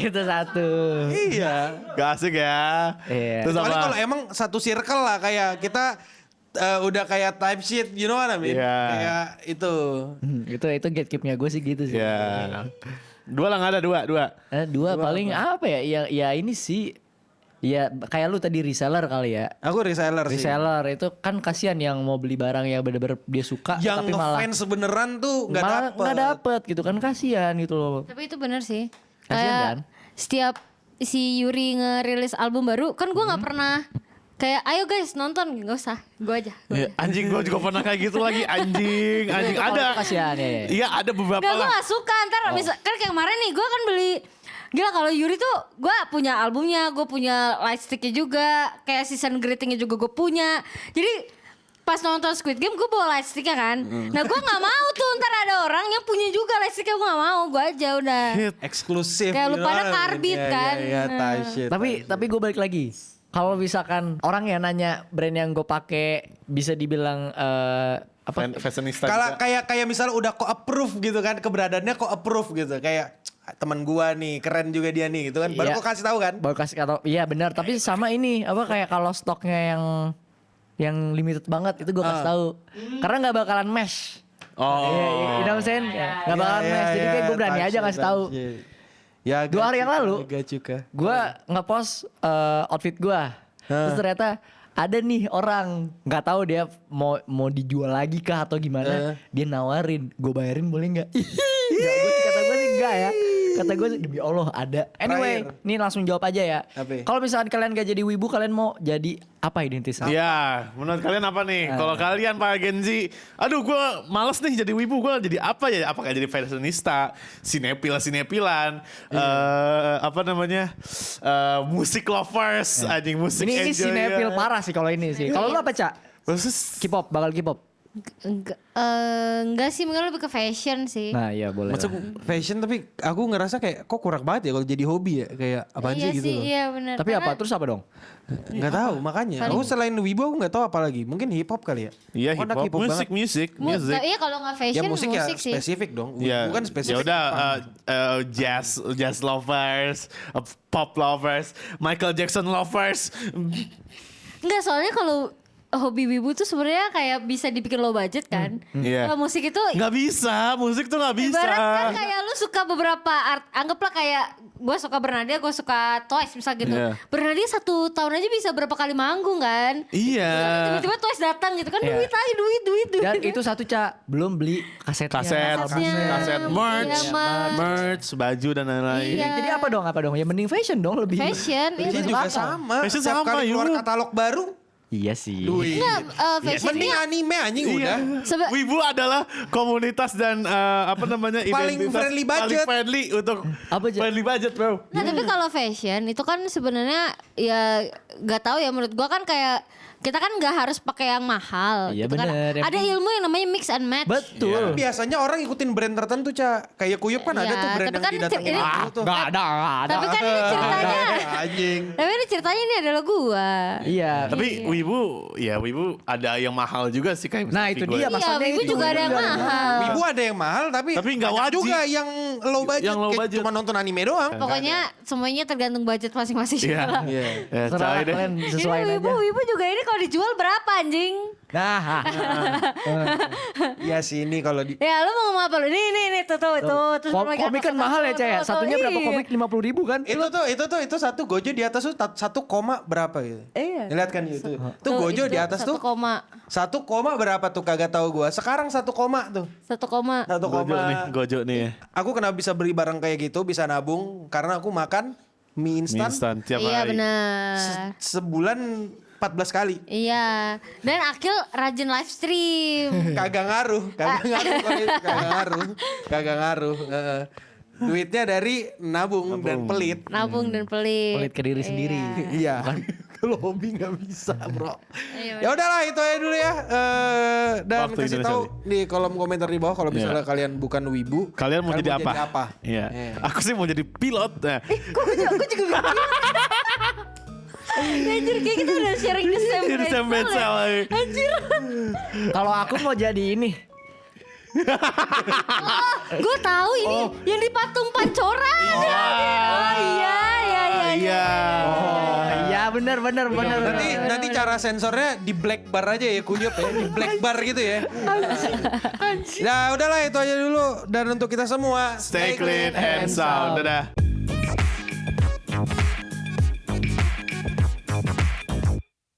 Itu satu. Iya. Gak asik ya. Iya. Terus Soalnya apa? kalau emang satu circle lah kayak kita udah kayak type sheet, you know what I mean? Iya. Kayak itu. Itu gatekeepnya gue sih gitu sih. Ya. Dua lah, nggak ada dua. Dua paling apa ya? Ya ini sih. Ya kayak lu tadi reseller kali ya. Aku reseller sih. Reseller itu kan kasihan yang mau beli barang yang bener-bener dia suka Yang tapi malah ngefans beneran tuh nggak malah dapet. nggak dapet gitu kan, kasihan gitu loh. Tapi itu bener sih. Kasian Kayak kan? setiap si Yuri ngerilis album baru, kan gue nggak pernah kayak ayo guys nonton, nggak usah, gue aja. Ya, anjing gue juga pernah kayak gitu lagi. Anjing Itu ada. kalau kasihan ya. Iya ada beberapa Gak, gue lah. gak suka. Ntar misal, kan kayak kemarin nih gue kan beli. Gila kalau Yuri tuh gue punya albumnya, gue punya lightsticknya juga. Kayak season greetingnya juga gue punya. Jadi pas nonton Squid Game gue bawa lightsticknya kan. Nah gue gak mau tuh ntar ada orang yang punya juga lightsticknya, gue gak mau. Gue aja udah. Eksklusif. Kayak lu you know pada what I mean? karbit Iya, kan. Iya, type shit. Tapi gue balik lagi. Kalau misalkan orang yang nanya brand yang gue pakai bisa dibilang apa? Fashionista Kalau juga. kayak misalnya udah kok approve gitu kan, keberadaannya kok approve gitu. Kayak teman gua nih, keren juga dia nih gitu kan. Baru Iya. kok kasih tahu kan. Baru kasih kata, iya benar. Tapi sama ini apa kayak kalau stoknya yang limited banget itu gue kasih tahu. Karena nggak bakalan mesh. Oh. Iya, you know what I'm saying? Nggak bakalan mesh. Jadi kayak gue berani aja ngasih tahu. Ya, 2 hari yang lalu, juga. gue ngepost outfit gue. Terus ternyata ada nih orang nggak tahu dia mau dijual lagi kah atau gimana. Dia nawarin, gue bayarin boleh nggak? Kata gue sih enggak ya. Kata gue demi Allah ada. Anyway, Terakhir. ini langsung jawab aja ya. Apa? Kalau misalkan kalian gak jadi wibu, kalian mau jadi apa identitasnya? Iya, menurut kalian apa nih? Kalau kalian para Gen Z, aduh gue males nih jadi wibu, gue jadi apa ya? Apakah jadi fashionista, sinepilan, apa namanya, musik lovers, anjing musik Ini enjoyer. sinepil parah sih kalau ini sih. Kalau lu apa, Cak? Terus K-pop, bakal K-pop. Enggak sih, mungkin lebih ke fashion sih. Nah, iya boleh. Masuk fashion tapi aku ngerasa kayak kok kurang banget ya kalau jadi hobi ya. Kayak apaan iya sih gitu loh. Iya benar. Tapi apa? Terus apa dong? Nggak tahu makanya. Aku selain wibu aku nggak tahu apa lagi. Mungkin hip hop kali ya. iya Aku anak hip hop, banget. musik. Iya kalau nggak fashion Ya musik ya sih. spesifik dong. Ya, Bukan ya spesifik. udah jazz lovers, pop lovers, Michael Jackson lovers. Enggak, soalnya kalau hobi wibu tuh sebenarnya kayak bisa dibikin low budget kan. Iya. Kalau musik itu Nggak bisa, musik tuh nggak bisa. ibarat kan kayak lu suka beberapa art, anggaplah kayak gue suka Bernadette, gue suka Twice misal gitu. Iya. Bernadette 1 tahun aja bisa berapa kali manggung kan. Iya. Tiba-tiba Twice datang gitu kan, Iya. duit lagi, duit. Dan itu satu, Cak, belum beli kasetnya. Kaset, Kasetnya. merch, Iya, merch, baju dan lain-lain. Iya. Jadi apa dong? Ya mending fashion dong lebih. Fashion, Fashion iya. juga Masuk akal. sama. Fashion Setiap sama, kali keluar yuk. katalog baru. Iya sih. Duit. Enggak, Mending fashionnya anime anjing udah. Wibu adalah komunitas dan apa namanya Paling identitas friendly budget. paling friendly untuk Apa aja? friendly budget, bro. Nah tapi kalau fashion itu kan sebenarnya ya gak tahu ya, menurut gua kan kayak kita kan nggak harus pakai yang mahal. Iya, gitu kan. bener. Yang Ada ilmu yang namanya mix and match. Betul. Biasanya orang ikutin brand tertentu, Cak. Kayak Kuyup kan ada Iya, tuh brand tapi yang kan didatengin ini- dulu tuh. Nggak ada. Tapi kan ini ceritanya. Anjing. Tapi ini ceritanya ini adalah gua. Iya. Tapi Wibu ada yang mahal juga sih kayak Nah, misalnya itu Figo dia, ya. Mas. Iya, Maksudnya wibu itu juga ada yang juga. mahal. Wibu ada yang mahal tapi nggak banyak wajib. juga yang low budget. Yang low Kayak budget. cuma nonton anime doang. Pokoknya semuanya tergantung budget masing-masing. Iya. lah. Iya. Ya, Terserah coy deh. kalian Ini sesuaiin aja. wibu juga ini kalau dijual berapa anjing? Nah, Iya sih ini kalau di Ya lu mau ngomong apa lu? Ini tuh. Terus komik kan mahal ya Caya. Satunya berapa komik? 50.000 kan? itu satu Gojo di atas tuh 1, berapa gitu. Iya. Lihat kan itu. Tuh Gojo di atas tuh 1, berapa tuh kagak tahu gua. Sekarang 1, tuh. 1, 1, Gojo nih ya. Aku kenapa bisa beli barang kayak gitu, bisa nabung karena aku makan mie Mie instan instan tiap Iya hari. benar. sebulan 14 kali. Iya. Dan Akil rajin live stream. Kagak ngaruh. Heeh. Duitnya dari nabung dan pelit. Nabung dan pelit. Pelit ke diri sendiri. Iya. Kalau hobi nggak bisa, bro. Iya, Ya udahlah itu aja dulu ya. Dan Waktu kasih Indonesia tahu nih. di kolom komentar di bawah kalau misalnya kalian bukan wibu, Kalian mau jadi apa? Iya. Iya. Aku sih mau jadi pilot. Nah, Aku juga bingung. Anjir kayak kita udah sharing the same jadi Sam brain cell ya. Bensel lagi. Anjir. Kalau aku mau jadi ini. Gue tahu ini yang di patung pancoran. Oh iya. Iya. Oh iya benar. Nanti cara sensornya di black bar aja ya kunyup ya, di black bar gitu ya. Ya udahlah itu aja dulu dan untuk kita semua Stay clean and sound. Dadah.